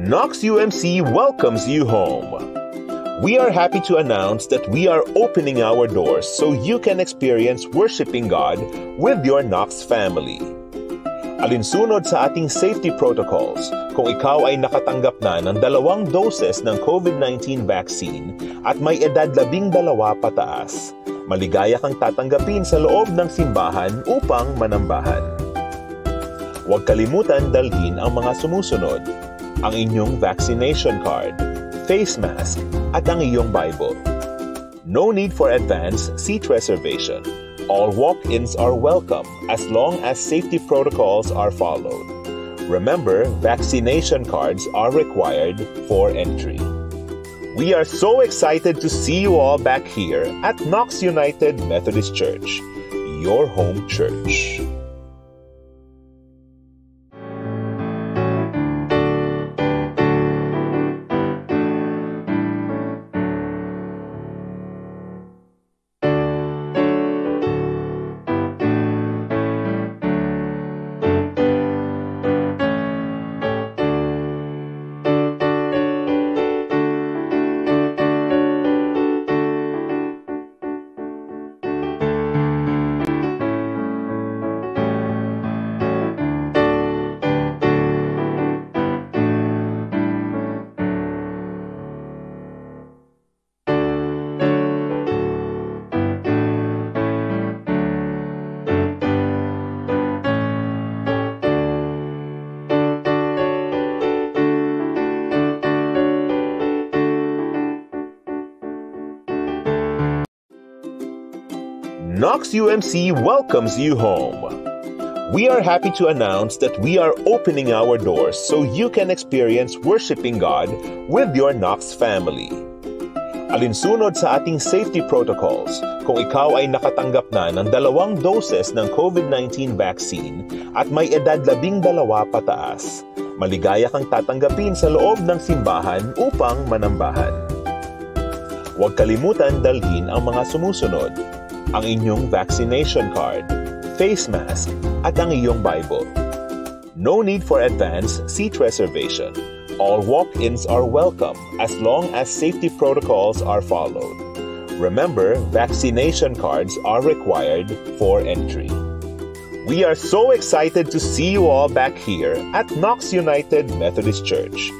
Knox UMC welcomes you home. We are happy to announce that we are opening our doors so you can experience worshiping God with your Knox family. Alinsunod sa ating safety protocols, kung ikaw ay nakatanggap na ng 2 doses ng COVID-19 vaccine at may edad 12 pataas, maligaya kang tatanggapin sa loob ng simbahan upang manambahan. Huwag kalimutan dalhin ang mga sumusunod: ang inyong vaccination card, face mask, at ang iyong Bible. No need for advance seat reservation. All walk-ins are welcome as long as safety protocols are followed. Remember, vaccination cards are required for entry. We are so excited to see you all back here at Knox United Methodist Church, your home church. Knox UMC welcomes you home. We are happy to announce that we are opening our doors so you can experience worshiping God with your Knox family. Alinsunod sa ating safety protocols, kung ikaw ay nakatanggap na ng 2 doses ng COVID-19 vaccine at may edad 12 pataas, maligaya kang tatanggapin sa loob ng simbahan upang manambahan. Huwag kalimutan dalhin ang mga sumusunod: ang inyong vaccination card, face mask, at ang iyong Bible. No need for advance seat reservation. All walk-ins are welcome as long as safety protocols are followed. Remember, vaccination cards are required for entry. We are so excited to see you all back here at Knox United Methodist Church,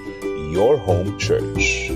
your home church.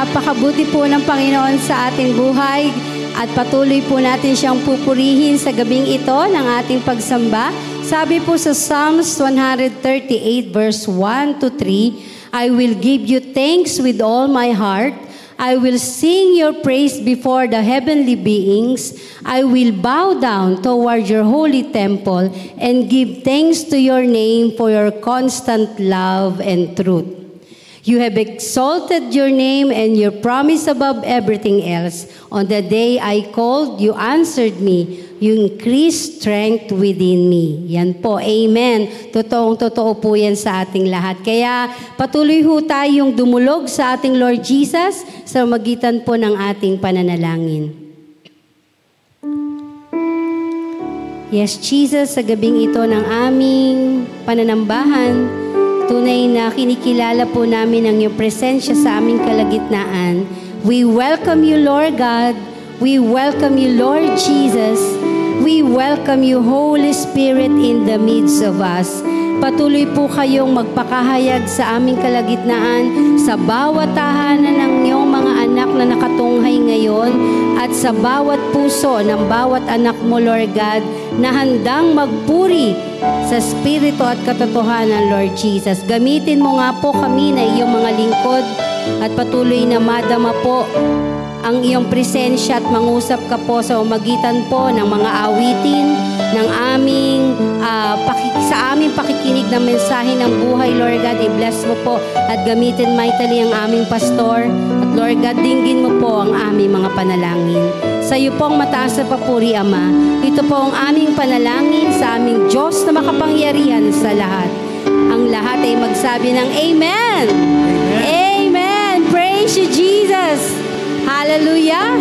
napakabuti po ng Panginoon sa ating buhay at patuloy po natin siyang pupurihin sa gabing ito ng ating pagsamba. Sabi po sa Psalms 138 verse 1 to 3, I will give you thanks with all my heart. I will sing your praise before the heavenly beings. I will bow down toward your holy temple and give thanks to your name for your constant love and truth. You have exalted your name and your promise above everything else. On the day I called, you answered me. You increased strength within me. Yan po, amen. Totoong-totoo po yan sa ating lahat. Kaya patuloy ho tayong dumulog sa ating Lord Jesus sa magitan po ng ating pananalangin. Yes, Jesus, sa gabing ito ng aming pananambahan, tunay na kinikilala po namin ang iyong presensya sa aming kalagitnaan. We welcome you, Lord God. We welcome you, Lord Jesus. We welcome you, Holy Spirit, in the midst of us. Patuloy po kayong magpakahayag sa aming kalagitnaan sa bawat tahanan ng iyong mga anak na nakatunghay ngayon at sa bawat puso ng bawat anak mo, Lord God, na handang magpuri sa Espiritu at katotohanan, Lord Jesus. Gamitin mo nga po kami na iyong mga lingkod at patuloy na madama po ang iyong presensya at mangusap ka po sa umagitan po ng mga awitin, ng sa aming pakikinig ng mensahe ng buhay, Lord God. I-bless mo po at gamitin mightily ang aming pastor. At Lord God, dinggin mo po ang aming mga panalangin. Sa iyo po ang mataas na papuri, Ama. Ito po ang aming panalangin sa aming Diyos na makapangyarihan sa lahat. Ang lahat ay magsabi ng Amen! Amen! Amen! Praise you, Jesus! Hallelujah!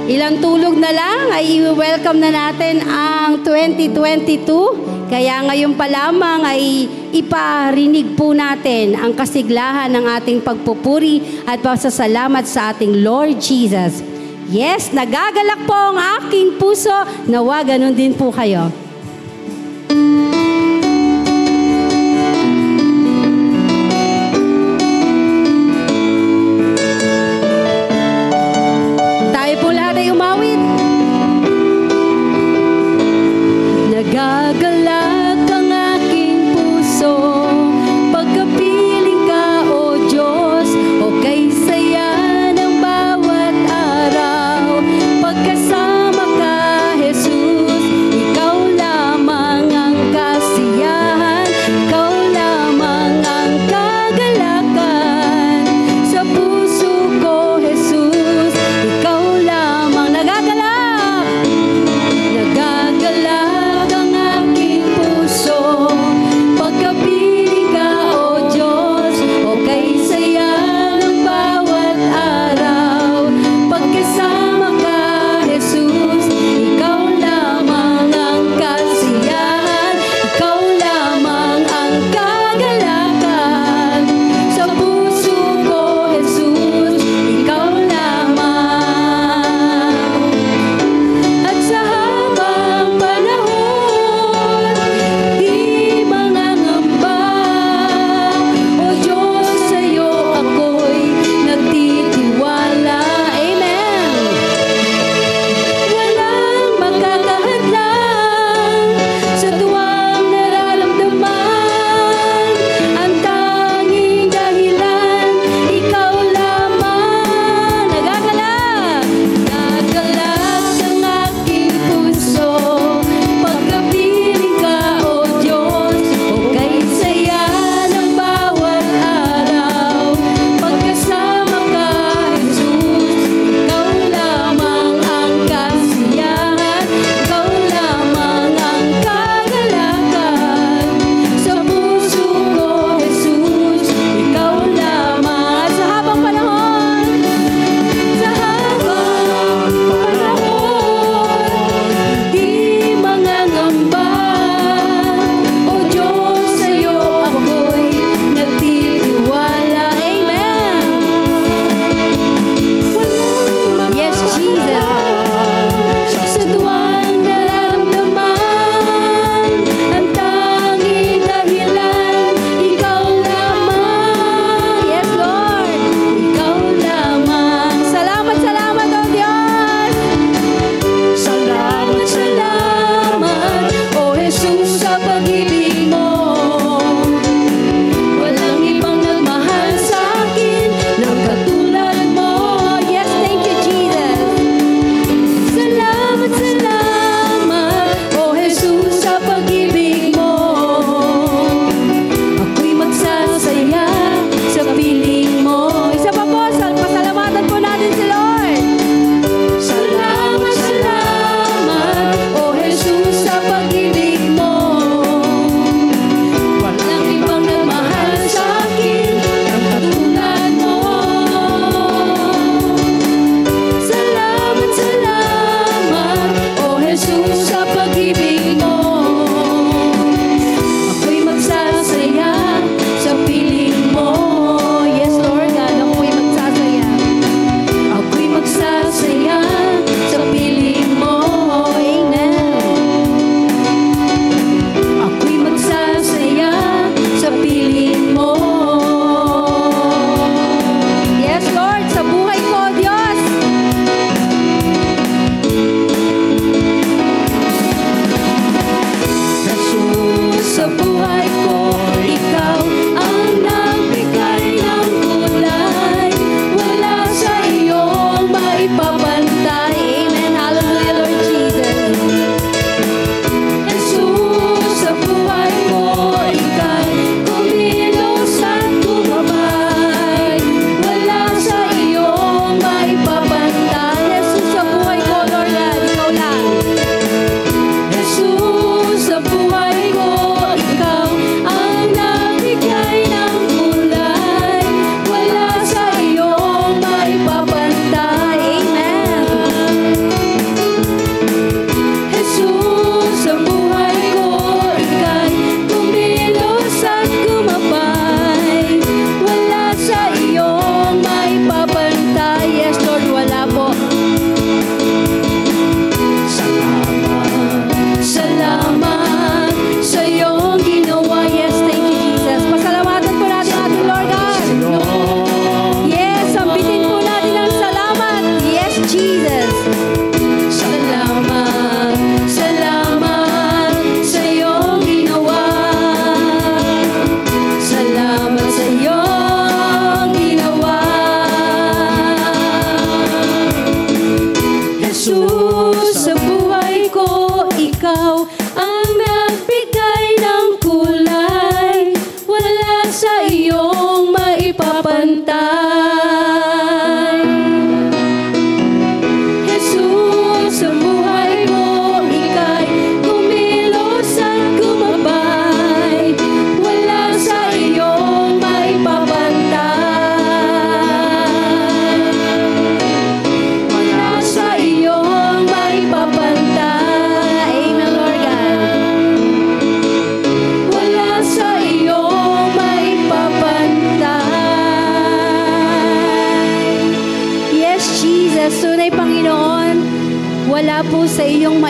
Ilang tulog na lang ay i-welcome na natin ang 2022. Kaya ngayon pa lamang ay iparinig po natin ang kasiglahan ng ating pagpupuri at pasasalamat sa ating Lord Jesus. Yes, nagagalak po ang aking puso. Nawa, ganun din po kayo. Nagagalak ang aking puso pagkapiling ka, O Diyos, o kay saya ng bawat araw. Pagkasama ka, Jesus, ikaw lamang ang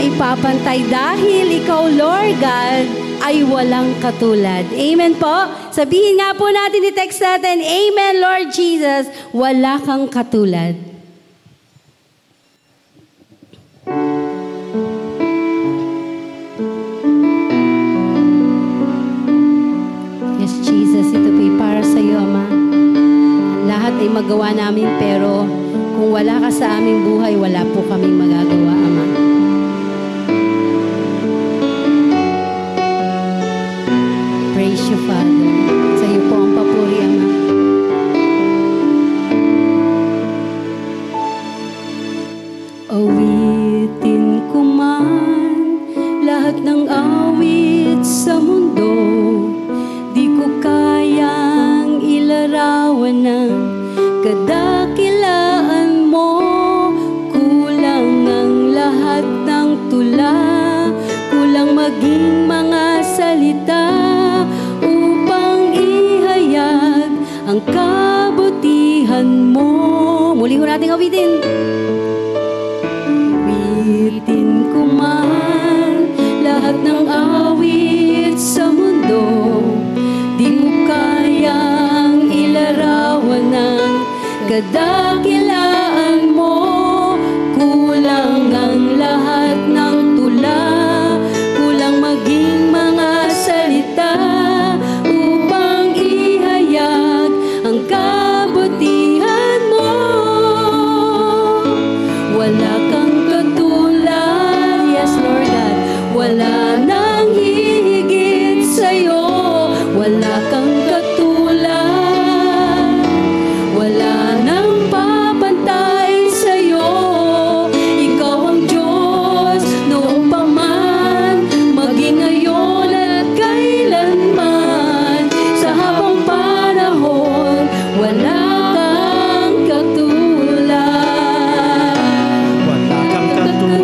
maipapantay dahil ikaw, Lord God, ay walang katulad. Amen po? Sabihin nga po natin, i-text natin, Amen, Lord Jesus, wala kang katulad. Yes, Jesus, ito po'y para sa iyo, Ama. Lahat ay magawa namin, pero kung wala ka sa aming buhay, wala po kaming magagawa, Ama. Praise you, Father. Sa iyo po ang papuri, Ama. Awitin ko man lahat ng awit sa mundo, di ko kayang ilarawan ng kadakilaan mo. Kulang ang lahat ng tula, kulang maging mga salita upang ihayag ang kabutihan mo. Muli ko natin awitin. Awitin ko man lahat ng awit sa mundo, di ko kayang ilarawan ng kadakilaan mo. Kulang ang lahat ng tula, kulang maging mga salita upang ihayag ang kabutihan mo. Wala kang katulad, yes Lord God, wala nang hihigit sa'yo. Wala kang katulad, wala nang papantay sa'yo. Ikaw ang Diyos noong pa man, maging ngayon at kailanman. Sa habang panahon, wala kang katulad. Wala kang katulad,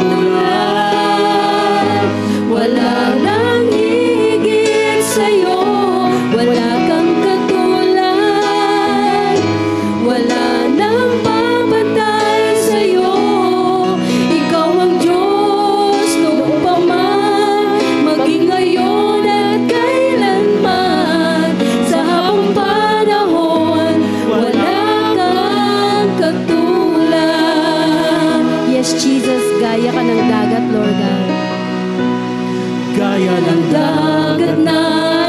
Wala nang higit sa'yo. Wala kang katulad, wala nang babantay sa'yo. Ikaw ang Diyos noong pa man, maging ngayon at kailanman. Sa habang panahon, wala kang katulad. Yes, Jesus, gaya ka ng dagat, Lord God. gaya ng Dagat na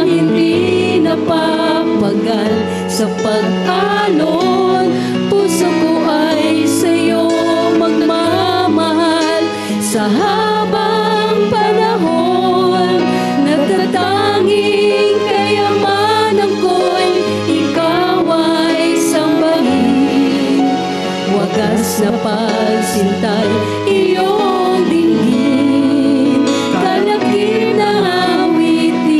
hindi napapagal sa pag-alon. Puso ko ay sa'yo magmamahal. Sa habang panahon, natatanging kayamanan ko'y ikaw ay sambahin. Wagas na pagsintay, iyong dinggin, kalakip na awitin.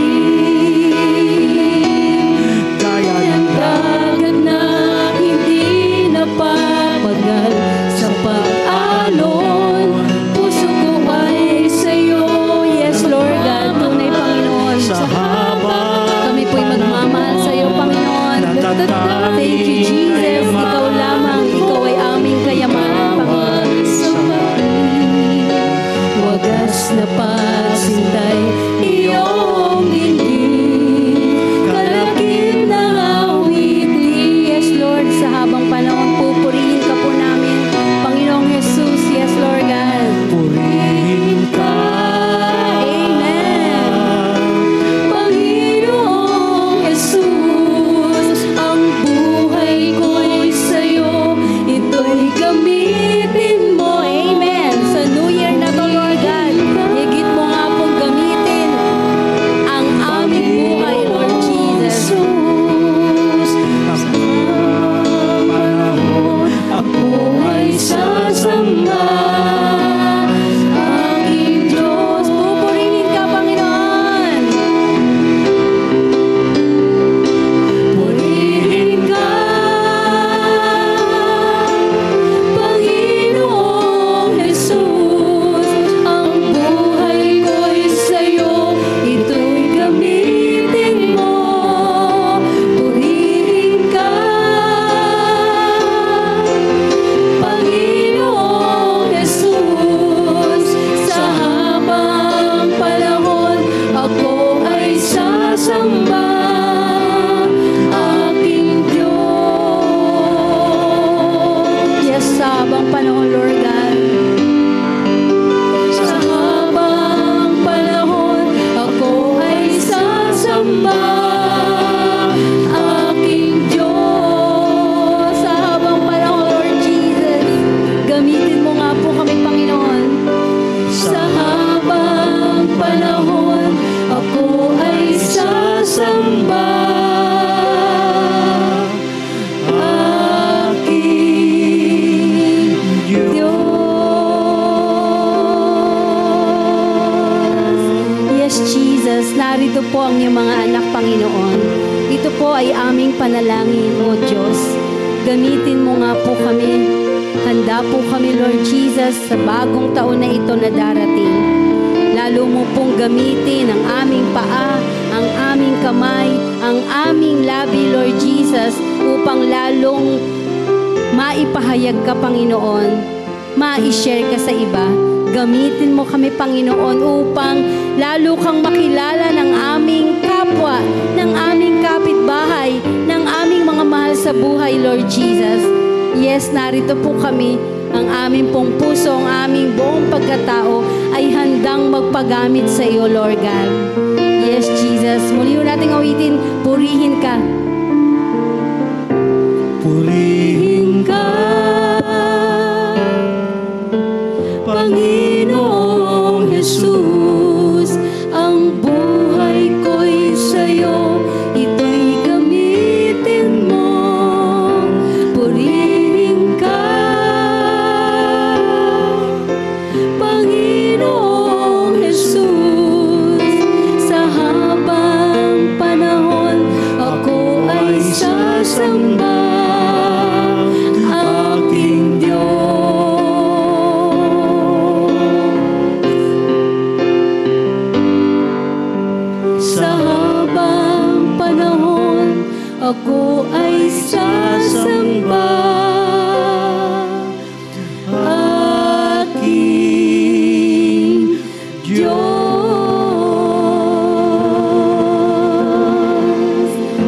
gaya ng Dagat na hindi napapagal sa pag-alon. Puso ko ay sa'yo. Yes, Lord God, tunay Panginoon. Sa habang Kami po'y magmamahal sa'yo, Panginoon. Thank you, Jesus. Ikaw lamang, ikaw ay aming kayamanan, Panginoon. Wagas na pagsintay, iyong dinggin, kalakip na awitin. Yes, Lord, sa habang panahon, pupurihin ka po namin, Panginoong Jesus. Yes, Lord God. purihin ka. Amen. Panginoong Jesus, ang buhay ko'y sa'yo, ito'y gamitin mo. Amen. Sa New Year na to, Lord God, higit mo nga sasamba aking Diyos. Sa habang panahon, Lord Jesus, gamitin mo nga po kami, Panginoon. Sa habang panahon, ako ay sasamba aking Diyos. Yes, Jesus, narito po ang iyong mga anak, Panginoon. Ito po ay aming panalangin, O Diyos. Gamitin mo nga po kami. Handa po kami, Lord Jesus, sa bagong taon na ito na darating. Lalo mo pong gamitin ang aming paa, ang aming kamay, ang aming labi, Lord Jesus, upang lalong maipahayag ka, Panginoon, ma-share ka sa iba. Gamitin mo kami, Panginoon, upang lalo kang makilala ng aming kapwa, ng aming kapitbahay, ng aming mga mahal sa buhay, Lord Jesus. Yes, narito po kami. Ang aming pong puso, ang aming buong pagkatao ay handang magpagamit sa iyo, Lord God. Yes, Jesus. Muli nating awitin, purihin ka. Purihin ka, Panginoong Jesus. Ang buhay ko'y sa'yo, ito'y gamitin mo. Purihin ka, Panginoong Jesus. Sa habang panahon, ako ay sasamba aking Diyos. Sa habang panahon, ako ay sasamba aking Diyos.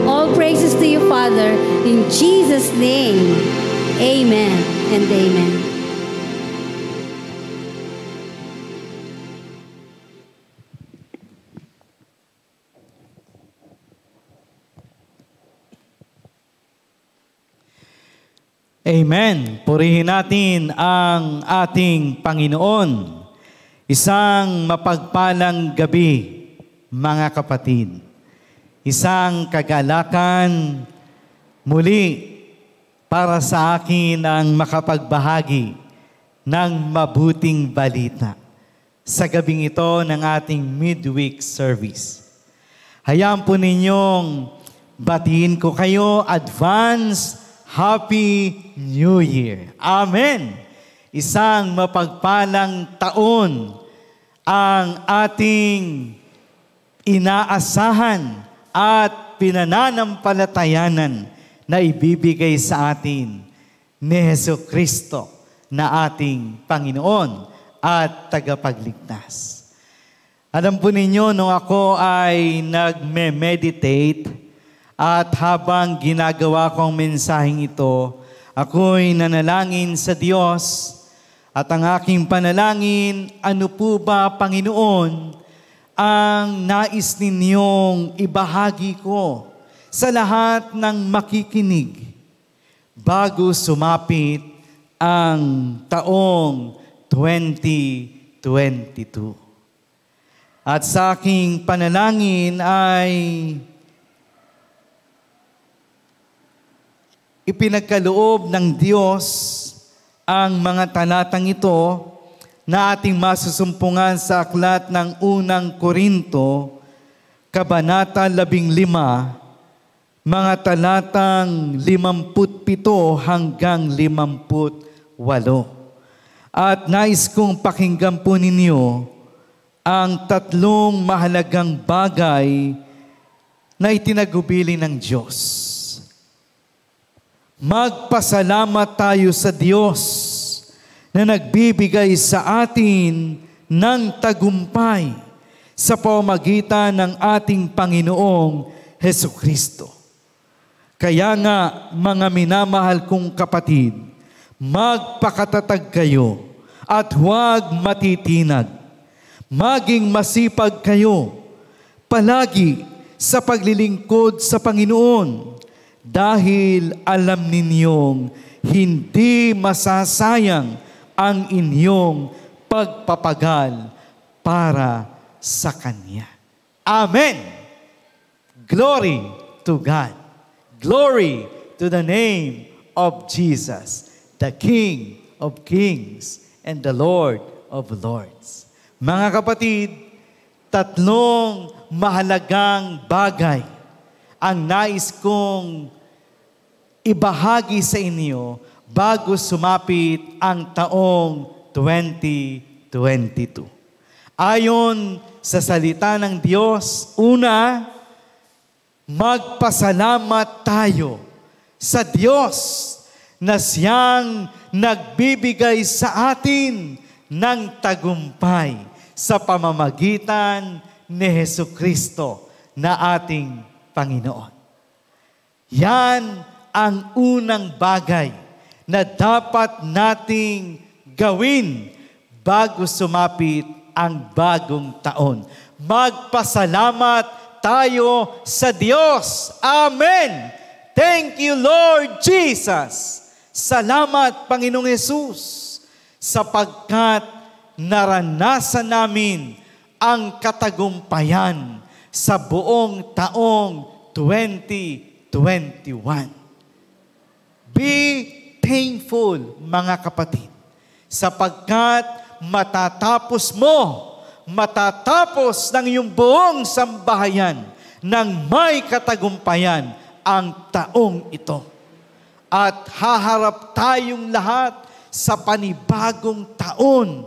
All praises to you, Father, in Jesus' name. Amen and amen. Amen. Purihin natin ang ating Panginoon. Isang mapagpalang gabi, mga kapatid. Isang kagalakan muli para sa akin ang makapagbahagi ng mabuting balita sa gabing ito ng ating midweek service. Hayaan po ninyong batiin ko kayo advance Happy New Year. Amen. Isang mapagpalang taon ang ating inaasahan at pinananampalatayanan na ibibigay sa atin ni Jesucristo na ating Panginoon at tagapagligtas. Alam po ninyo, nung ako ay nagme-meditate at habang ginagawa ko ang mensaheng ito, ako'y nanalangin sa Diyos at ang aking panalangin, ano po ba, Panginoon, ang nais ninyong ibahagi ko sa lahat ng makikinig bago sumapit ang taong 2022. At sa aking panalangin ay ipinagkaloob ng Diyos ang mga talatang ito na ating masusumpungan sa aklat ng unang Korinto, Kabanata 15, mga talatang 57 hanggang 58. At nais kong pakinggan po ninyo ang tatlong mahalagang bagay na itinagubili ng Diyos. Magpasalamat tayo sa Diyos na nagbibigay sa atin ng tagumpay sa pamamagitan ng ating Panginoong Hesukristo. Kaya nga, mga minamahal kong kapatid, magpakatatag kayo at huwag matitinag. Maging masipag kayo. Palagi sa paglilingkod sa Panginoon dahil alam ninyong hindi masasayang ang inyong pagpapagal para sa Kanya. Amen! Glory to God. Glory to the name of Jesus, the King of Kings and the Lord of Lords. Mga kapatid, tatlong mahalagang bagay ang nais kong ibahagi sa inyo bago sumapit ang taong 2022. Ayon sa salita ng Diyos, una, magpasalamat tayo sa Diyos na siyang nagbibigay sa atin ng tagumpay sa pamamagitan ni Hesukristo na ating Panginoon. Yan ang unang bagay na dapat nating gawin bago sumapit ang bagong taon. Magpasalamat tayo sa Diyos. Amen! Thank you, Lord Jesus. Salamat, Panginoong Hesus, sapagkat naranasan namin ang katagumpayan sa buong taong 2021. Be thankful, mga kapatid, sapagkat matatapos ng iyong buong sambahayan ng may katagumpayan ang taong ito. At haharap tayong lahat sa panibagong taon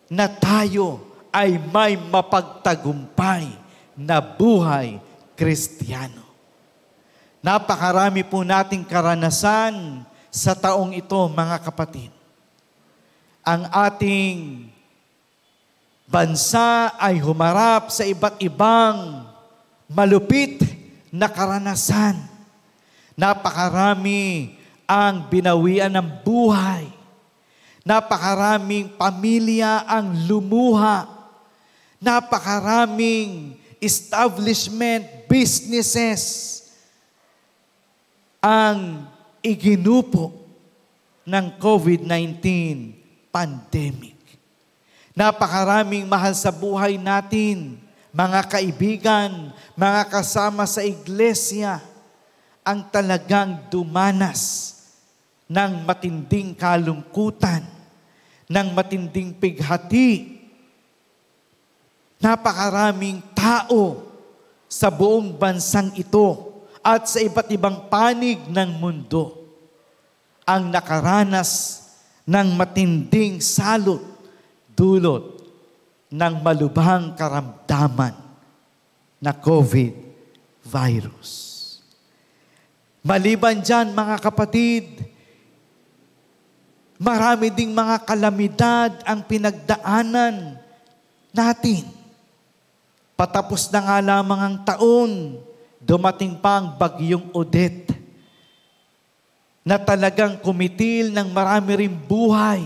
na tayo ay may mapagtagumpay na buhay Kristiyano. Napakarami po nating karanasan sa taong ito, mga kapatid. Ang ating bansa ay humarap sa iba't ibang malupit na karanasan. Napakarami ang binawian ng buhay. Napakaraming pamilya ang lumuha. Napakaraming establishment, businesses ang iginupo ng COVID-19 pandemic. Napakaraming mahal sa buhay natin, mga kaibigan, mga kasama sa iglesia, ang talagang dumanas ng matinding kalungkutan, ng matinding pighati. Napakaraming tao sa buong bansang ito at sa iba't ibang panig ng mundo ang nakaranas ng matinding salot dulot ng malubhang karamdaman na COVID virus. Maliban dyan, mga kapatid, marami ding mga kalamidad ang pinagdaanan natin. Patapos na nga lamang ang taon, dumating pa ang bagyong Odette na talagang kumitil ng marami ring buhay,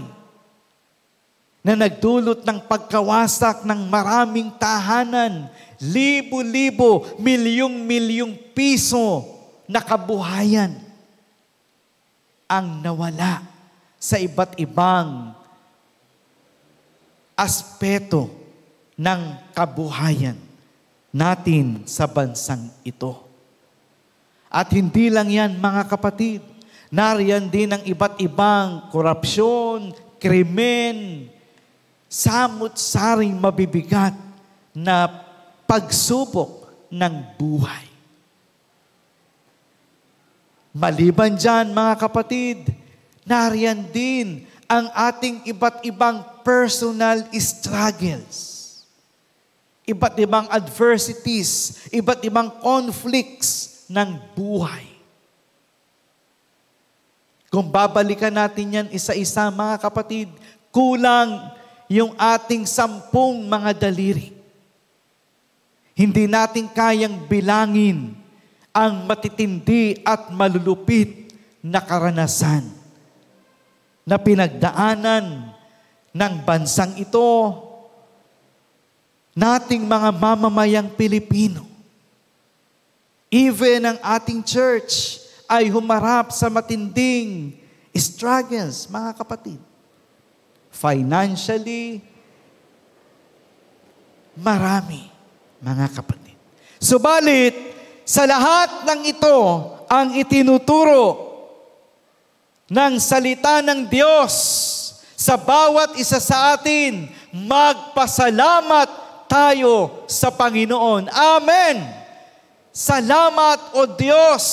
na nagdulot ng pagkawasak ng maraming tahanan, libo-libo, milyong-milyong piso na kabuhayan ang nawala sa iba't ibang aspeto ng kabuhayan natin sa bansang ito. At hindi lang yan, mga kapatid, nariyan din ang iba't ibang korupsyon, krimen, samot-saring mabibigat na pagsubok ng buhay. Maliban dyan, mga kapatid, nariyan din ang ating iba't ibang personal struggles, iba't ibang adversities, iba't ibang conflicts ng buhay. Kung babalikan natin yan isa-isa, mga kapatid, kulang yung ating 10 mga daliri. Hindi natin kayang bilangin ang matitindi at malulupit na karanasan na pinagdaanan ng bansang ito, nating mga mamamayang Pilipino. Even ang ating church ay humarap sa matinding struggles, mga kapatid. Financially, marami, mga kapatid. Subalit, sa lahat ng ito, ang itinuturo ng salita ng Diyos sa bawat isa sa atin, magpasalamat tayo sa Panginoon. Amen! Salamat, O Diyos!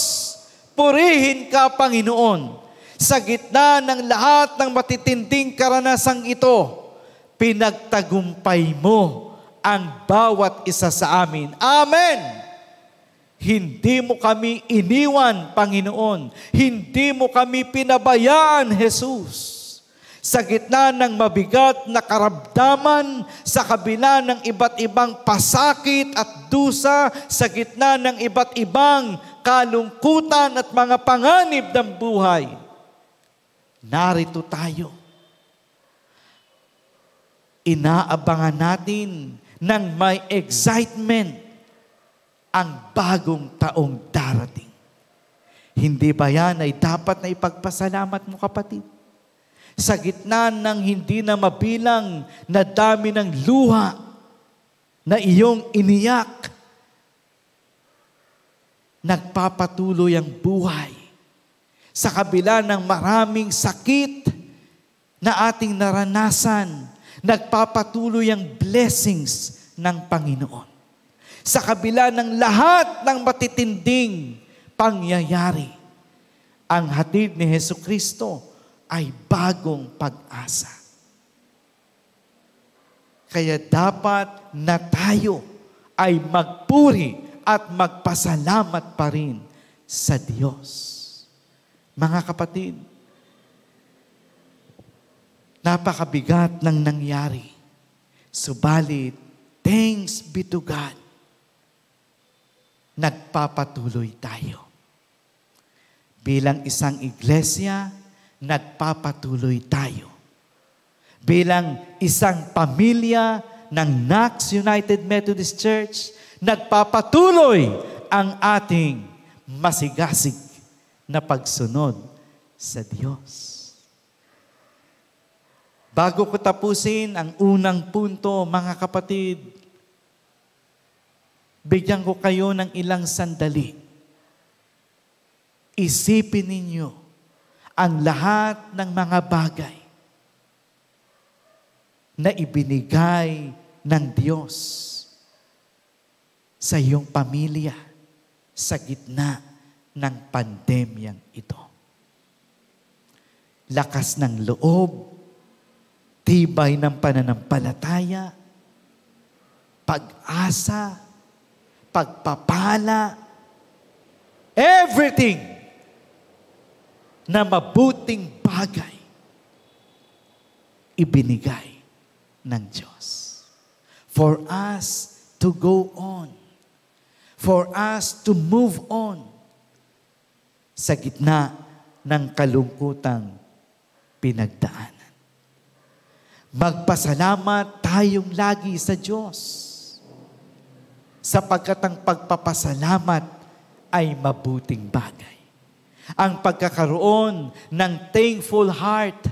Purihin ka, Panginoon! Sa gitna ng lahat ng matitinding karanasang ito, pinagtagumpay mo ang bawat isa sa amin. Amen! Hindi mo kami iniwan, Panginoon. Hindi mo kami pinabayaan, Jesus. Sa gitna ng mabigat na karamdaman, sa kabila ng iba't ibang pasakit at dusa, sa gitna ng iba't ibang kalungkutan at mga panganib ng buhay, narito tayo. Inaabangan natin ng may excitement ang bagong taong darating. Hindi ba yan ay dapat na ipagpasalamat mo, kapatid? Sa gitna ng hindi na mabilang na dami ng luha na iyong iniyak, nagpapatuloy ang buhay. Sa kabila ng maraming sakit na ating naranasan, nagpapatuloy ang blessings ng Panginoon. Sa kabila ng lahat ng matitinding pangyayari, ang hatid ni Hesukristo ay bagong pag-asa. Kaya dapat na tayo ay magpuri at magpasalamat pa rin sa Diyos. Mga kapatid, napakabigat ng nangyari. Subalit, thanks be to God, nagpapatuloy tayo. Bilang isang iglesia, nagpapatuloy tayo. Bilang isang pamilya ng Knox United Methodist Church, nagpapatuloy ang ating masigasig na pagsunod sa Diyos. Bago ko tapusin ang unang punto, mga kapatid, bigyan ko kayo ng ilang sandali. Isipin ninyo ang lahat ng mga bagay na ibinigay ng Diyos sa iyong pamilya sa gitna ng pandemyang ito. Lakas ng loob, tibay ng pananampalataya, pag-asa, pagpapala, everything na mabuting bagay ibinigay ng Diyos. For us to go on. For us to move on sa gitna ng kalungkutang pinagdaanan. Magpasalamat tayong lagi sa Diyos, sapagkat ang pagpapasalamat ay mabuting bagay. Ang pagkakaroon ng thankful heart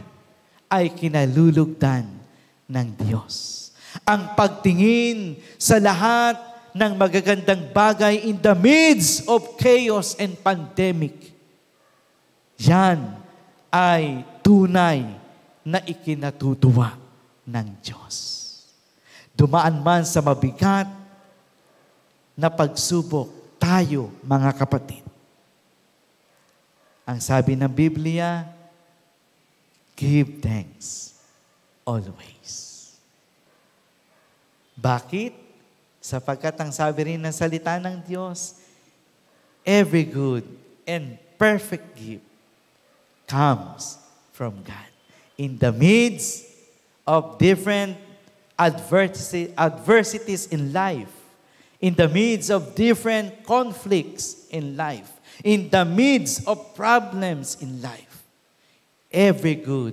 ay kinalulugdan ng Diyos. Ang pagtingin sa lahat ng magagandang bagay in the midst of chaos and pandemic, yan ay tunay na ikinatutuwa ng Diyos. Dumaan man sa mabigat na pagsubok tayo, mga kapatid. Ang sabi ng Biblia, give thanks always. Bakit? Sapagkat ang sabi rin ng salita ng Diyos, every good and perfect gift comes from God. In the midst of different adversities in life, in the midst of different conflicts in life, in the midst of problems in life, every good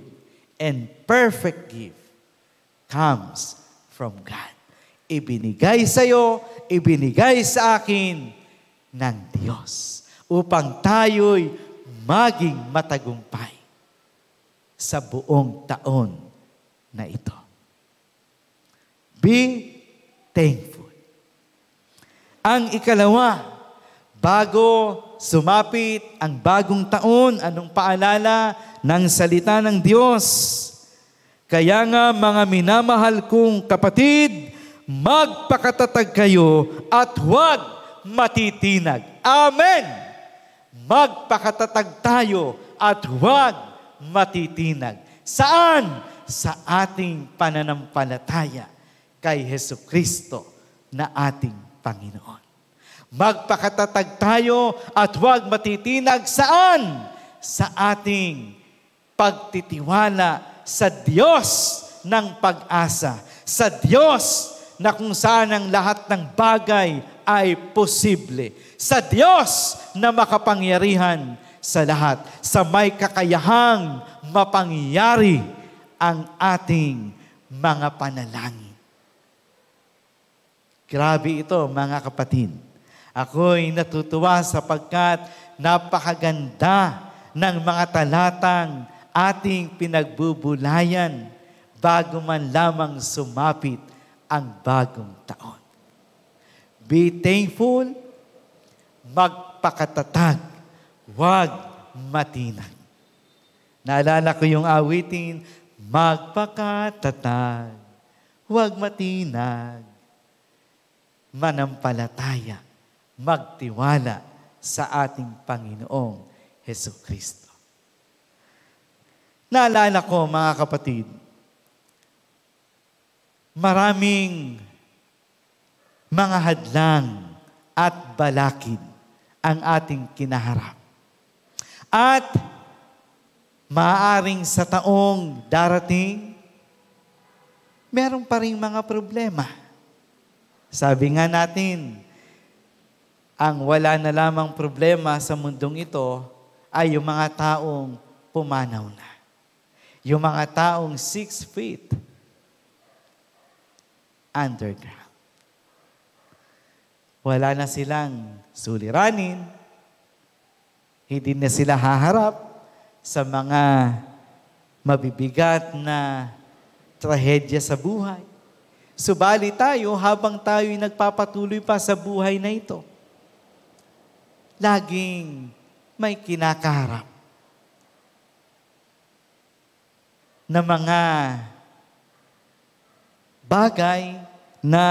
and perfect gift comes from God. Ibinigay sa iyo, ibinigay sa akin ng Diyos upang tayo'y maging matagumpay sa buong taon na ito. Be thankful. Ang ikalawa, bago sumapit ang bagong taon, anong paalala ng salita ng Diyos? Kaya nga mga minamahal kong kapatid, magpakatatag kayo at huwag matitinag. Amen! Magpakatatag tayo at huwag matitinag. Saan? Sa ating pananampalataya kay Jesucristo na ating Panginoon. Magpakatatag tayo at huwag matitinag. Saan? Sa ating pagtitiwala sa Diyos ng pag-asa. Sa Diyos na kung saan ang lahat ng bagay ay posible. Sa Diyos na makapangyarihan sa lahat. Sa may kakayahang mapangyari ang ating mga panalangin. Grabe ito, mga kapatid. Ako'y natutuwa sapagkat napakaganda ng mga talatang ating pinagbubulayan bago man lamang sumapit ang bagong taon. Be thankful, magpakatatag, huwag matinag. Naalala ko yung awitin, magpakatatag, huwag matinag, manampalataya, magtiwala sa ating Panginoong Jesucristo. Naalala ko, mga kapatid, maraming mga hadlang at balakid ang ating kinaharap. At maaaring sa taong darating, meron pa ring mga problema. Sabi nga natin, ang wala na lamang problema sa mundong ito ay yung mga taong pumanaw na. Yung mga taong 6 feet underground. Wala na silang suliranin, hindi na sila haharap sa mga mabibigat na trahedya sa buhay. Subalit tayo, habang tayo'y nagpapatuloy pa sa buhay na ito, laging may kinakaharap na mga bagay na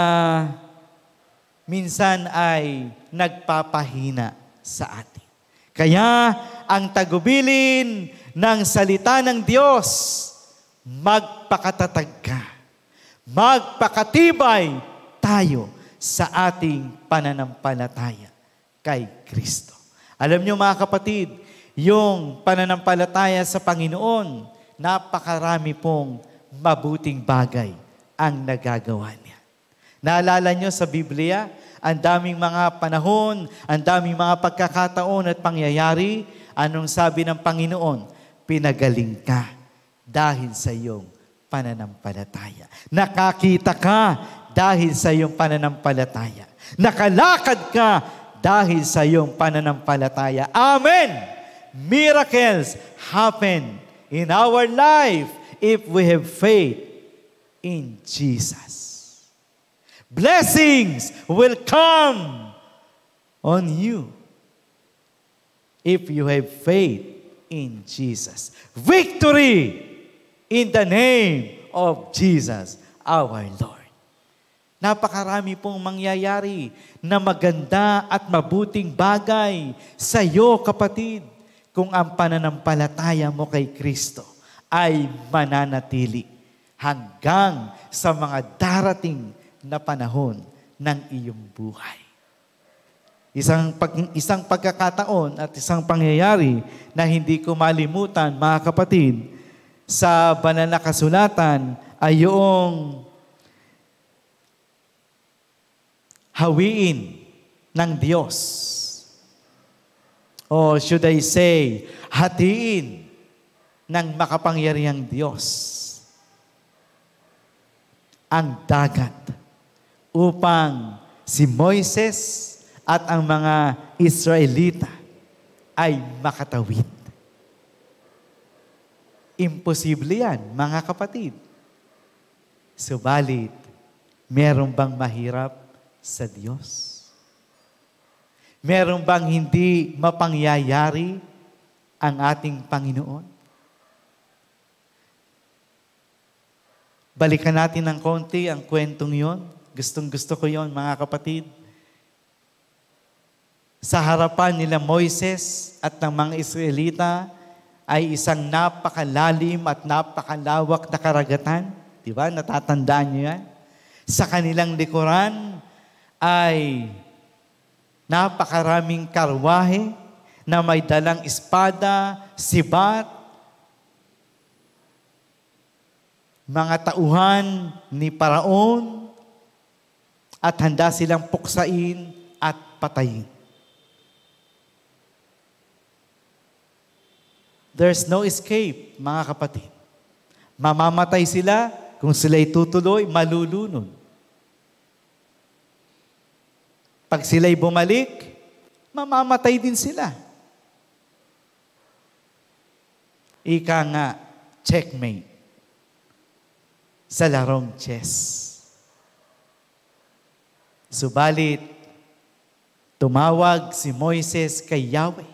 minsan ay nagpapahina sa atin. Kaya ang tagubilin ng salita ng Diyos, magpakatatag ka. Magpakatibay tayo sa ating pananampalataya kay Kristo. Alam niyo mga kapatid, yung pananampalataya sa Panginoon, napakarami pong mabuting bagay ang nagagawa niya. Naalala niyo sa Biblia, ang daming mga panahon, ang daming mga pagkakataon at pangyayari, anong sabi ng Panginoon? Pinagaling ka dahil sa iyong pananampalataya. Nakakita ka dahil sa iyong pananampalataya. Nakalakad ka dahil sa iyong pananampalataya. Amen! Miracles happen in our life if we have faith in Jesus. Blessings will come on you if you have faith in Jesus. Victory in the name of Jesus, our Lord. Napakarami pong mangyayari na maganda at mabuting bagay sa iyo, kapatid, kung ang pananampalataya mo kay Kristo ay mananatili hanggang sa mga darating na panahon ng iyong buhay. Isang pagkakataon at isang pangyayari na hindi ko malimutan, mga kapatid, sa banal na kasulatan ay yung hawiin ng Diyos. O should I say, hatiin ng makapangyarihang Diyos ang dagat upang si Moises at ang mga Israelita ay makatawid. Imposible yan, mga kapatid. Subalit, meron bang mahirap sa Diyos? Meron bang hindi mapangyayari ang ating Panginoon? Balikan natin ng konti ang kwentong yon. Gustong-gusto ko yon, mga kapatid. Sa harapan nila Moises at ng mga Israelita ay isang napakalalim at napakalawak na karagatan. Di ba? Natatandaan niyo yan? Sa kanilang likuran ay napakaraming karwahe na may dalang espada, sibat, mga tauhan ni Paraon, at handa silang puksain at patayin. There's no escape, mga kapatid. Mamamatay sila, kung sila'y tutuloy, malulunod. Pag sila'y bumalik, mamamatay din sila. Ika nga, checkmate sa larong chess. Subalit, tumawag si Moises kay Yahweh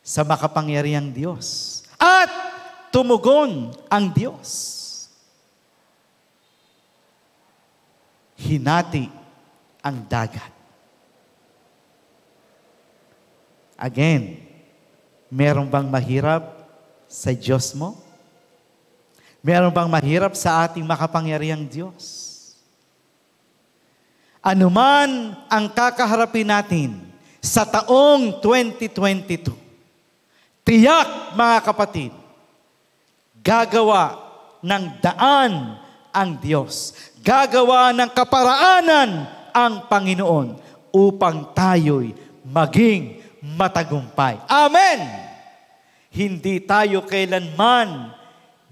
sa makapangyarihang Diyos. At tumugon ang Diyos. Hinati ang dagat. Again, meron bang mahirap sa Diyos mo? Meron bang mahirap sa ating makapangyarihang Diyos? Anuman ang kakaharapin natin sa taong 2022, tiyak, mga kapatid, gagawa ng daan ang Diyos. Gagawa ng kaparaanan ang Panginoon upang tayo'y maging matagumpay. Amen! Hindi tayo kailanman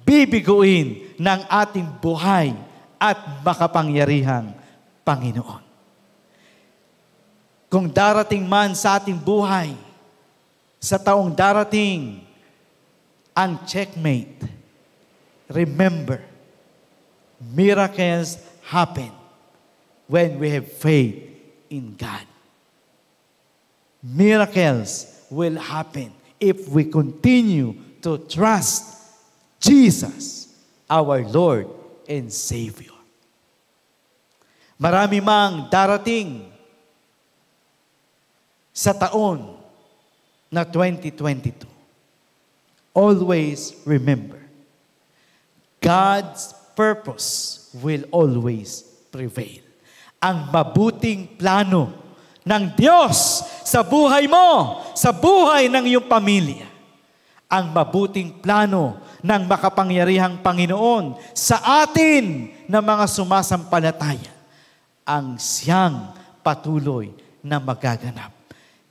bibiguin ng ating buhay at makapangyarihang Panginoon. Kung darating man sa ating buhay, sa taong darating, ang checkmate, remember, miracles happen when we have faith in God. Miracles will happen if we continue to trust Jesus, our Lord and Savior. Marami mang darating sa taon na 2022. Always remember, God's purpose will always prevail. Ang mabuting plano ng Diyos sa buhay mo, sa buhay ng iyong pamilya, ang mabuting plano ng makapangyarihang Panginoon sa atin na mga sumasampalataya, ang siyang patuloy na magaganap.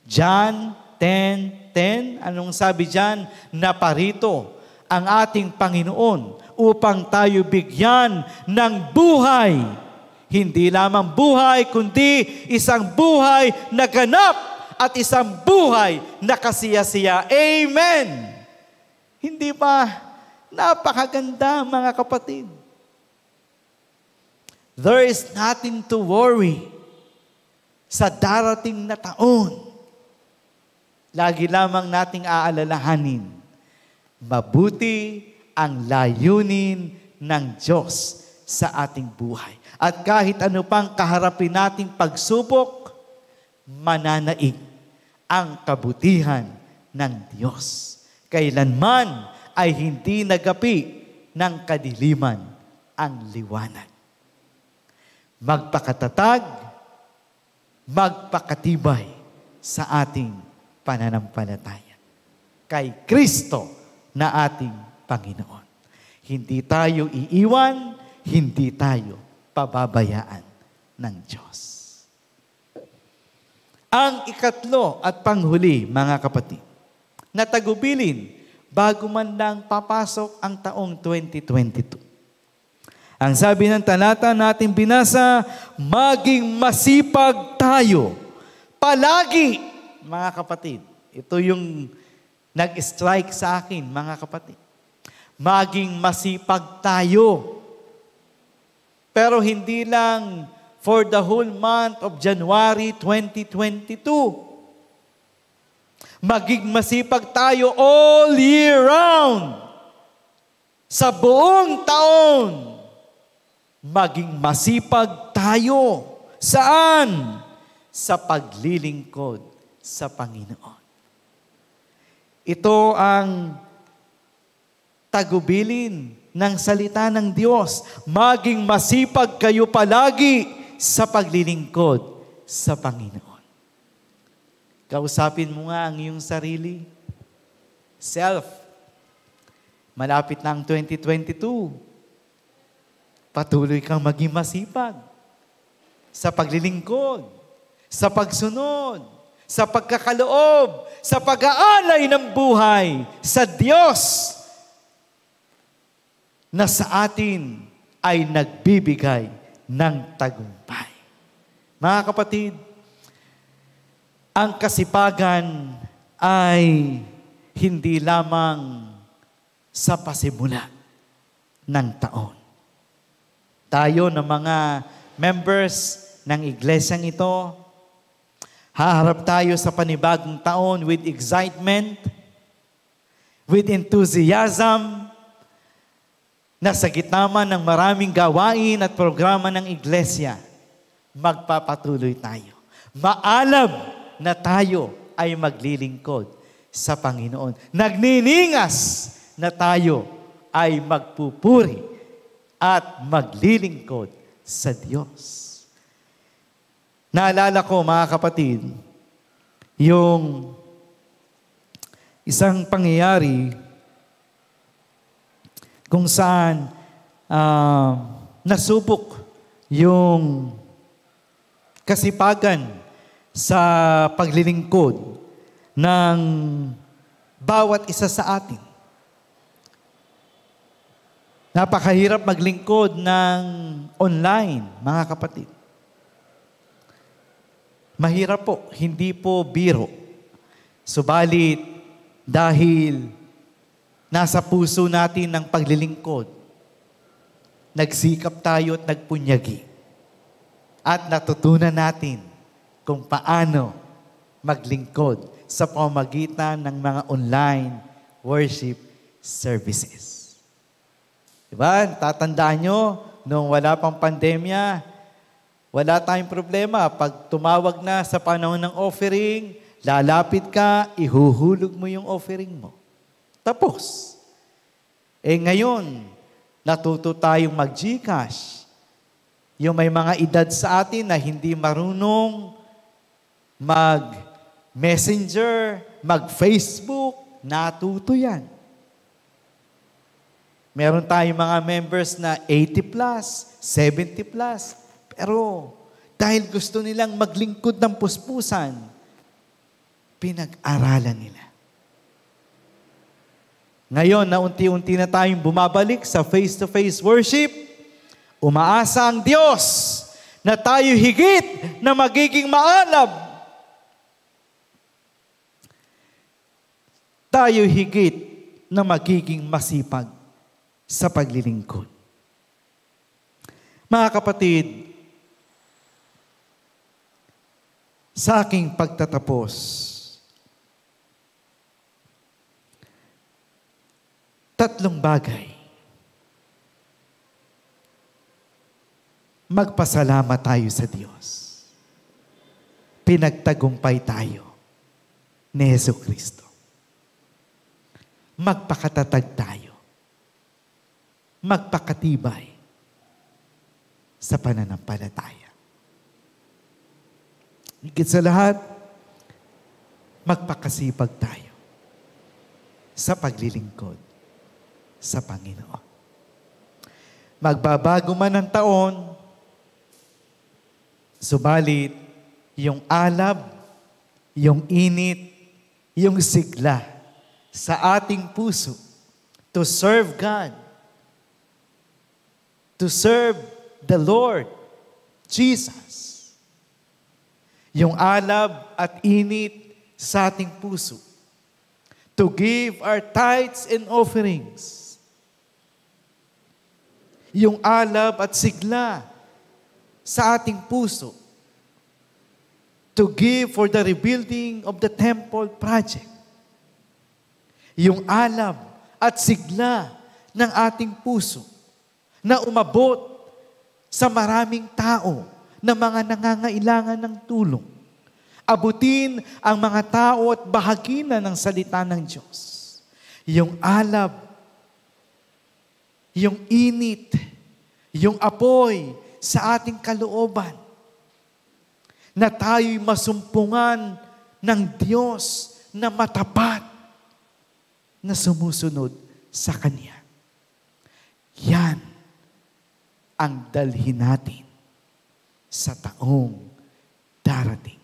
John 10:10, anong sabi diyan? Naparito ang ating Panginoon upang tayo bigyan ng buhay. Hindi lamang buhay, kundi isang buhay na ganap at isang buhay na kasiyasiya. Amen! Hindi ba napakaganda, mga kapatid? There is nothing to worry sa darating na taon. Lagi lamang nating aalalahanin, mabuti ang layunin ng Diyos sa ating buhay. At kahit ano pang kaharapin nating pagsubok, mananaig ang kabutihan ng Diyos. Kailanman ay hindi nagapi ng kadiliman ang liwanag. Magpakatatag, magpakatibay sa ating pananampalataya kay Kristo na ating Panginoon. Hindi tayo iiwan, hindi tayo pababayaan ng Diyos. Ang ikatlo at panghuli, mga kapatid, na tagubilin bago man lang papasok ang taong 2022. Ang sabi ng talata natin binasa, maging masipag tayo palagi, mga kapatid. Ito yung nag-strike sa akin, mga kapatid. Maging masipag tayo. Pero hindi lang for the whole month of January 2022. Maging masipag tayo all year round. Sa buong taon. Maging masipag tayo. Saan? Sa paglilingkod sa Panginoon. Ito ang tagubilin ng salita ng Diyos. Maging masipag kayo palagi sa paglilingkod sa Panginoon. Kausapin mo nga ang iyong sarili. Self. Malapit na ang 2022. Patuloy kang maging masipag sa paglilingkod, sa pagsunod, sa pagkakaloob, sa pag-aalay ng buhay sa Diyos na sa atin ay nagbibigay ng tagumpay. Mga kapatid, ang kasipagan ay hindi lamang sa pasimula ng taon. Tayo ng mga members ng iglesyang ito, haharap tayo sa panibagong taon with excitement, with enthusiasm, na sa gitna man ng maraming gawain at programa ng iglesia, magpapatuloy tayo. Maalam na tayo ay maglilingkod sa Panginoon. Nagniningas na tayo ay magpupuri at maglilingkod sa Diyos. Naalala ko, mga kapatid, yung isang pangyayari kung saan nasubok yung kasipagan sa paglilingkod ng bawat isa sa atin. Napakahirap maglingkod ng online, mga kapatid. Mahirap po, hindi po biro. Subalit, dahil nasa puso natin ng paglilingkod, nagsikap tayo at nagpunyagi. At natutunan natin kung paano maglingkod sa pamamagitan ng mga online worship services. Diba? Tatandaan nyo, nung wala pang pandemya, wala tayong problema. Pag tumawag na sa panahon ng offering, lalapit ka, ihuhulog mo yung offering mo. Tapos. Ngayon, natuto tayong mag-GCash. Yung may mga edad sa atin na hindi marunong mag-Messenger, mag-Facebook, natuto yan. Meron tayong mga members na 80 plus, 70 plus. Pero dahil gusto nilang maglingkod ng puspusan, pinag-aralan nila. Ngayon na unti-unti na tayong bumabalik sa face-to-face worship, umaasa ang Diyos na tayo higit na magiging maalab. Tayo higit na magiging masipag sa paglilingkod. Mga kapatid, sa aking pagtatapos, 3 bagay. Magpasalamat tayo sa Diyos. Pinagtagumpay tayo ni Jesucristo. Magpakatatag tayo. Magpakatibay sa pananampalataya. Higit sa lahat, magpakasipag tayo sa paglilingkod sa Panginoon. Magbabago man ang taon, subalit yung alab, yung init, yung sigla sa ating puso to serve God, to serve the Lord Jesus. yung alab at init sa ating puso. To give our tithes and offerings. Yung alab at sigla sa ating puso. To give for the rebuilding of the temple project. Yung alab at sigla ng ating puso na umabot sa maraming tao na mga nangangailangan ng tulong. Abutin ang mga tao at bahagina ng salita ng Diyos. Yung alab, yung init, yung apoy sa ating kalooban, na tayo'y masumpungan ng Diyos na matapat na sumusunod sa Kanya. Yan ang dalhin natin sa taong darating.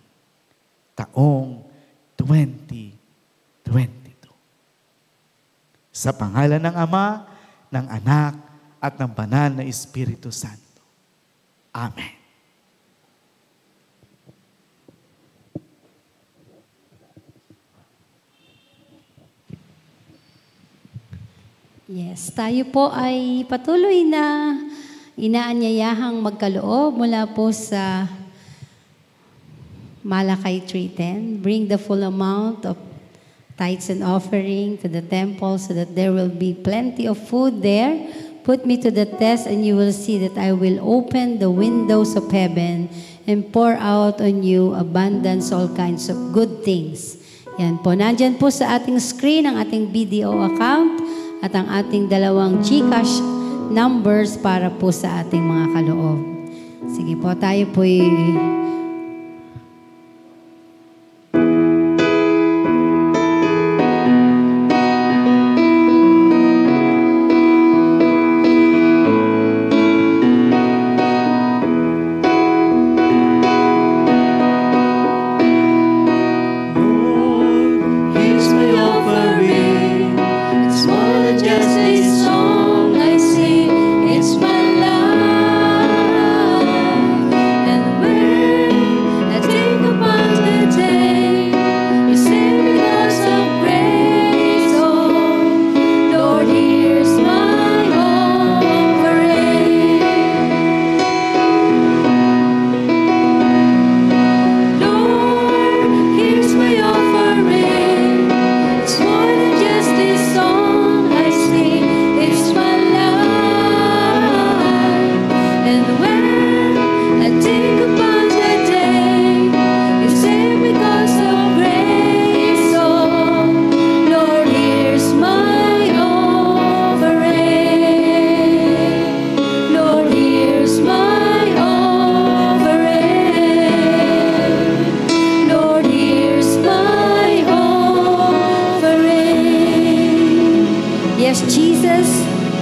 Taong 2022. Sa pangalan ng Ama, ng Anak, at ng Banal na Espiritu Santo. Amen. Yes, tayo po ay patuloy na inaanyayahang magkaloob mula po sa Malakay 3:10. Bring the full amount of tithes and offering to the temple so that there will be plenty of food there. Put me to the test and you will see that I will open the windows of heaven and pour out on you abundance, all kinds of good things. Yan po. Nandyan po sa ating screen ang ating BDO account at ang ating dalawang GCash numbers para po sa ating mga kaloob. Sige po, tayo po'y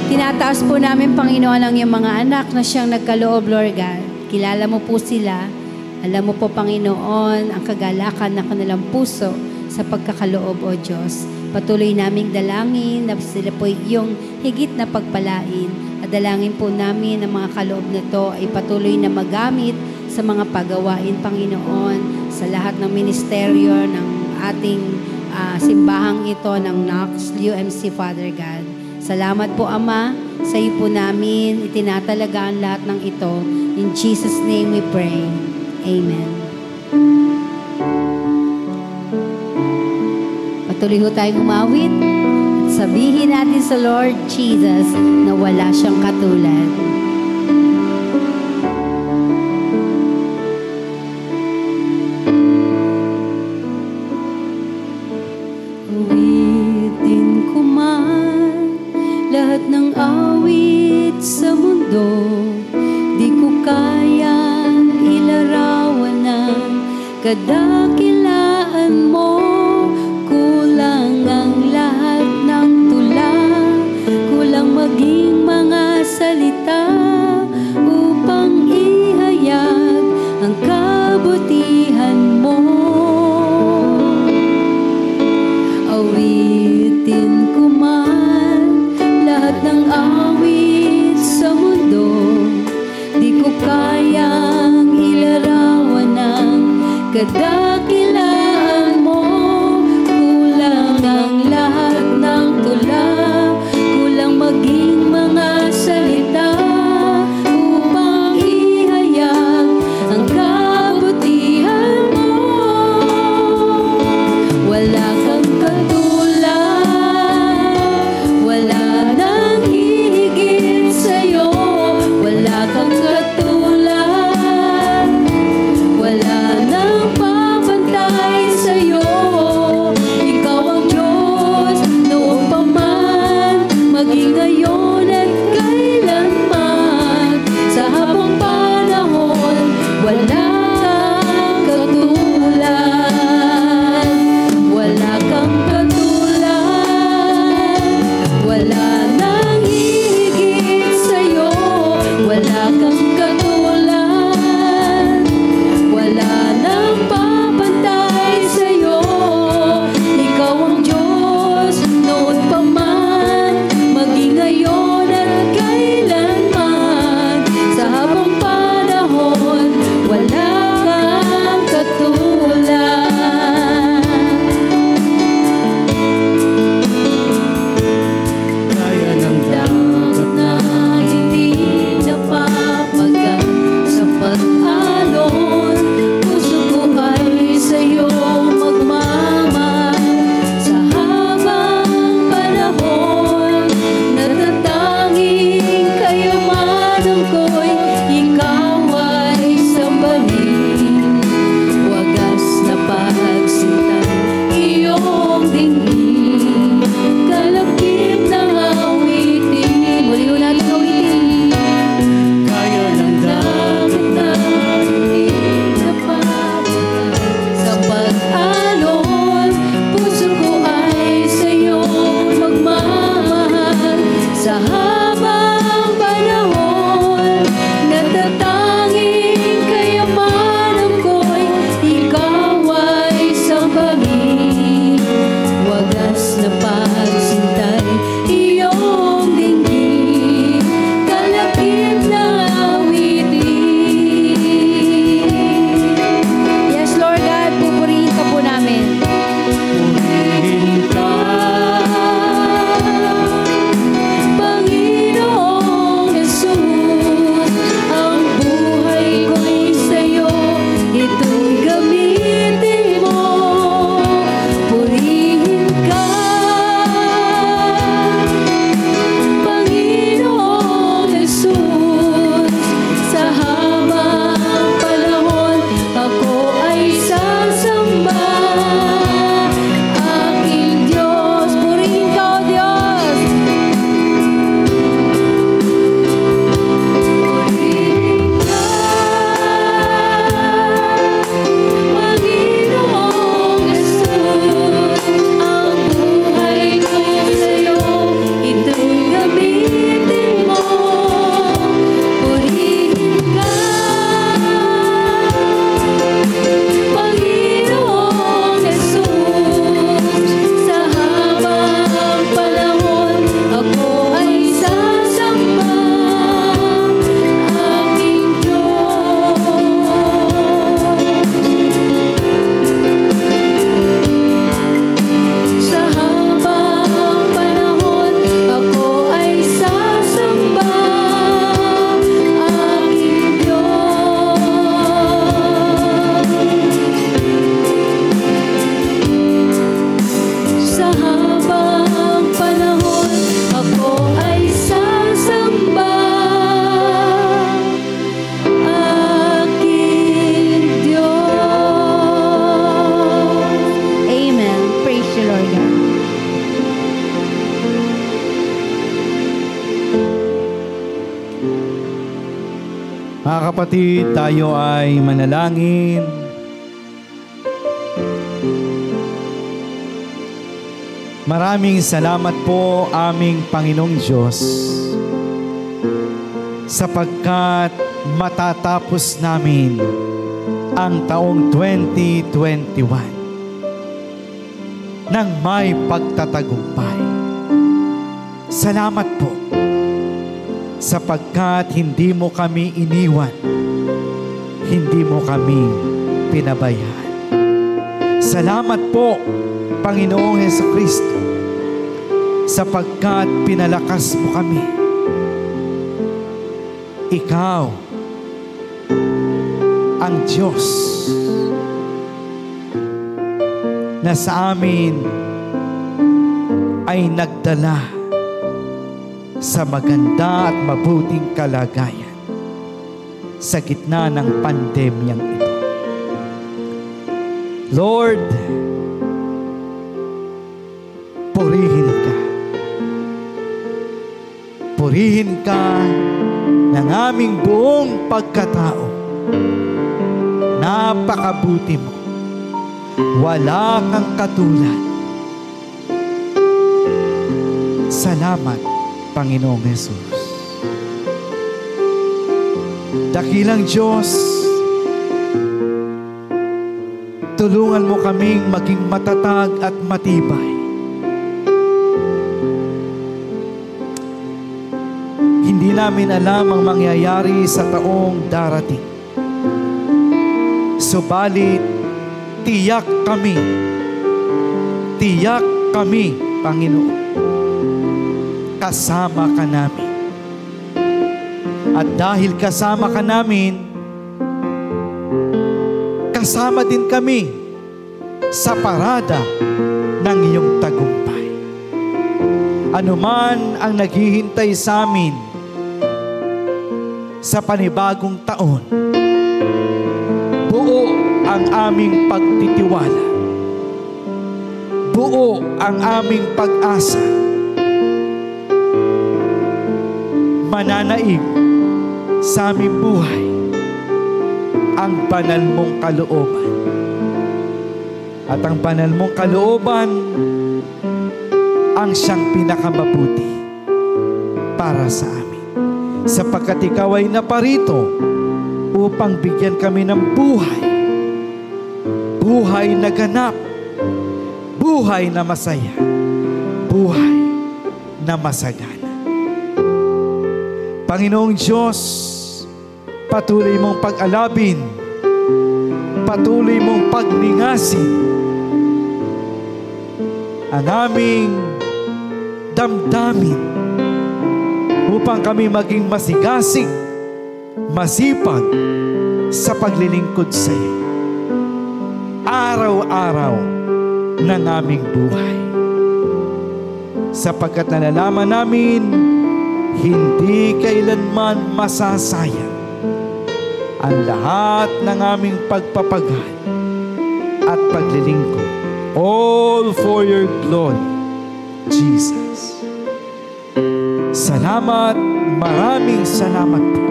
Tinataas po namin, Panginoon, ang iyong mga anak na siyang nagkaloob, Lord God. Kilala mo po sila. Alam mo po, Panginoon, ang kagalakan ng kanilang puso sa pagkakaloob, O Diyos. Patuloy naming dalangin na sila po iyong higit na pagpalain. At dalangin po namin ang mga kaloob na ito ay patuloy na magamit sa mga pagawain, Panginoon, sa lahat ng ministeryo ng ating simbahang ito ng Knox UMC, Father God. Salamat po, Ama. Sa iyo po namin itinatalaga ang lahat ng ito. In Jesus' name we pray. Amen. Patuloy ho tayong umawit at sabihin natin sa Lord Jesus na wala siyang katulad. Awitin ko man lahat ng awit sa mundo, di ko kayang ilarawan ng kadakilaan mo. Kulang ang lahat ng tula, kulang maging mga salita upang ihayag ang kabutihan mo. Awitin ko man lahat ng awit sa mundo, di ko kayang ilarawan ng kadakilaan mo. Kulang ang lahat ng tula, kulang maging mga salita upang ihayag ang kabutihan mo. Wala kang katulad, wala nang hihigit sa'yo. Wala kang katulad, wala nang papantay sa'yo. Ikaw ang Diyos noon pa man, maging ngayon at kailanman. Sa habang panahon, wala kang katulad. Wala kang katulad, wala nang hihigit sa'yo. Wala kang katulad, wala nang papantay sa'yo. Ikaw ang Diyos noon pa man, maging ngayon at kailanman. Sa habang panahon, wala kang katulad. Kaya ng Dapat na hindi napapagat sa pag-alon. Puso ko ay sa'yo magmamahal. Sa habang panahon, natatanging kayamanan ko'y ikaw ay sambahin. Wagas na pagsintan iyong dinggin, kalakip ng awitin. Muli ho natin awitin. kaya ng Dapat na hindi napapagat sa pag-alon. Puso ko ay sa'yo magmamahal. Sa habang panahon, natatanging kayamanan ko'y ikaw ay sambahin. Wagas na pagsintay iyong dinggin, kalakip na awitin. Yes, Lord God, pupurihin ka po namin. purihin ka. Panginoong Jesus, ang buhay ko'y sa'yo, ito'y gamitin mo. Purihin ka, Panginoong Jesus. Sa habang panahon, ako ay sasamba. Aking Diyos, purihin ka, O Diyos. Purihin ka, Panginoong Jesus. Ang buhay ko'y sa'yo, ito'y gamitin mo. Purihin ka, Panginoong Jesus. Sa habang panahon, ako ay sasamba. Aking Diyos. Sa habang panahon, ako ay sasamba. Aking Diyos. Sa habang panahon, ako ay sasamba. Aking Diyos. Amen. Praise you, Lord God. Mga kapatid, tayo ay manalangin. Maraming salamat po aming Panginoong Diyos sapagkat matatapos namin ang taong 2021 ng may pagtatagumpay. Salamat po sapagkat hindi mo kami iniwan, hindi mo kami pinabayaan. Salamat po, Panginoong Hesukristo, sapagkat pinalakas mo kami. Ikaw ang Diyos na sa amin ay nagdala sa maganda at mabuting kalagayan sa gitna ng pandemyang ito. Lord, purihin ka. Purihin ka ng aming buong pagkatao. Napakabuti mo. Wala kang katulad. Salamat, Panginoong Hesus. Dakilang Diyos, tulungan mo kaming maging matatag at matibay. Hindi namin alam ang mangyayari sa taong darating. Subalit, tiyak kami, Panginoon, kasama ka namin. At dahil kasama ka namin, kasama din kami sa parada ng iyong tagumpay. Anuman ang naghihintay sa amin sa panibagong taon, buo ang aming pagtitiwala. Buo ang aming pag-asa. Mananaig sa aming buhay ang banal mong kalooban. At ang banal mong kalooban ang siyang pinakamabuti para sa amin. Sapagkat ikaw ay naparito upang bigyan kami ng buhay. Buhay na ganap. Buhay na masaya. Buhay na masagana. Panginoong Diyos, patuloy mong pag-alabin, patuloy mong pagningasin ang aming damdamin upang kami maging masigasig, masipag sa paglilingkod sa iyo. Araw-araw ng aming buhay. Sapagkat nalalaman namin, hindi kailanman masasayang ang lahat ng aming pagpapagal at paglilingkod. All for your glory, Jesus. Salamat, maraming salamat po,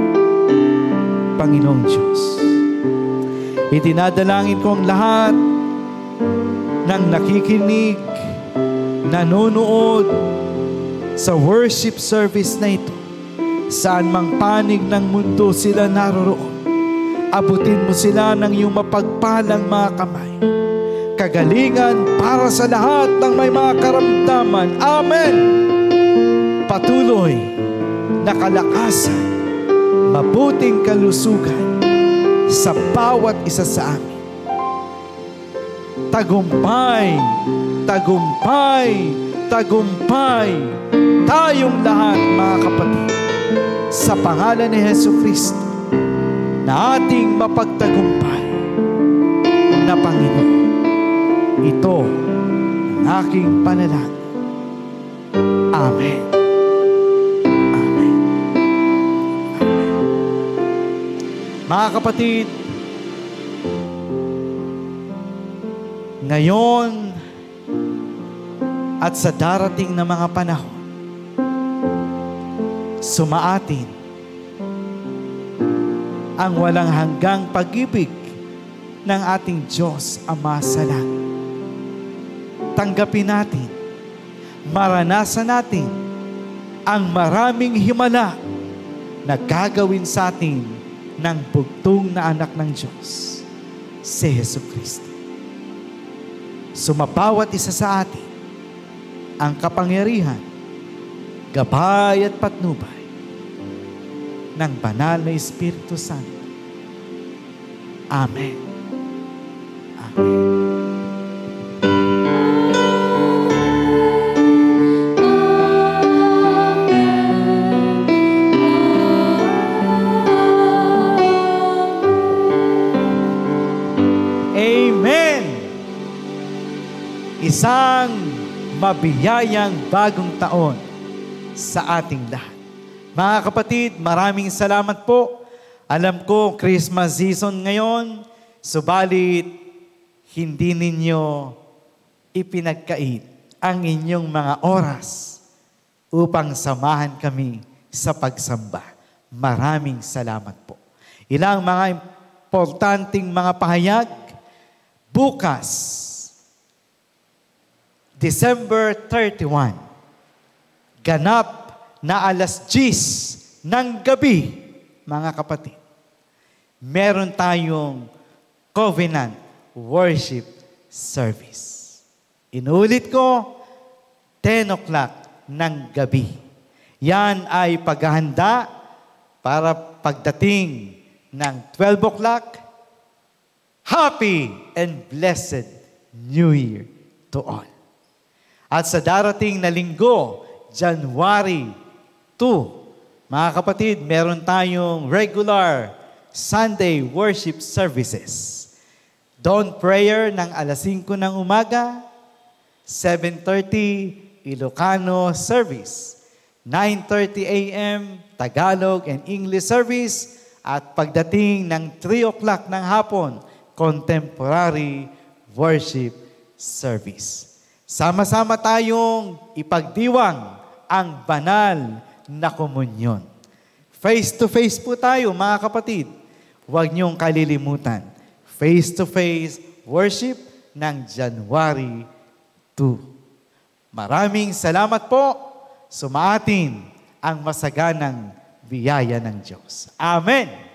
Panginoong Diyos. Itinadalangin ko ang lahat ng nakikinig, nanonood sa worship service na ito. Saan mang panig ng mundo sila naroroon, abutin mo sila ng iyong mapagpalang mga kamay. Kagalingan para sa lahat ng may mga karamdaman. Amen. Patuloy na kalakasan, mabuting kalusugan sa bawat isa sa amin. Tagumpay, tagumpay, tagumpay tayong lahat, mga kapatid, sa pangalan ni Hesukristo na ating mapagtagumpay na Panginoon. Ito ang aking panalangin. Amen. Amen. Amen. Mga kapatid, ngayon at sa darating na mga panahon, sumaatin ang walang hanggang pag-ibig ng ating Diyos Ama sa langit. Tanggapin natin, maranasan natin ang maraming himala na gagawin sa atin ng bugtong na anak ng Diyos, si Hesukristo. Sumabawat isa sa atin ang kapangyarihan, gabay at patnubay ng banal na Espiritu Santo. Amen. Amen. isang mabiyayang bagong taon sa ating lahat. Mga kapatid, maraming salamat po. Alam ko, Christmas season ngayon, subalit hindi ninyo ipinagkait ang inyong mga oras upang samahan kami sa pagsamba. Maraming salamat po. Ilang mga importanteng mga pahayag. Bukas, December 31, ganap na alas 10 ng gabi, mga kapatid, meron tayong Covenant Worship Service. Inulit ko, 10 o'clock ng gabi. Yan ay paghahanda para pagdating ng 12 o'clock, Happy and Blessed New Year to all. At sa darating na linggo, January 2, mga kapatid, meron tayong regular Sunday worship services. Dawn prayer ng alas 5 ng umaga, 7:30 Ilocano service, 9:30 a.m. Tagalog and English service, at pagdating ng 3 o'clock ng hapon, contemporary worship service. Sama-sama tayong ipagdiwang ang banal na komunyon. Face-to-face po tayo, mga kapatid. Huwag niyong kalilimutan. Face-to-face worship ng January 2. Maraming salamat po. Sumaatin ang masaganang biyaya ng Diyos. Amen.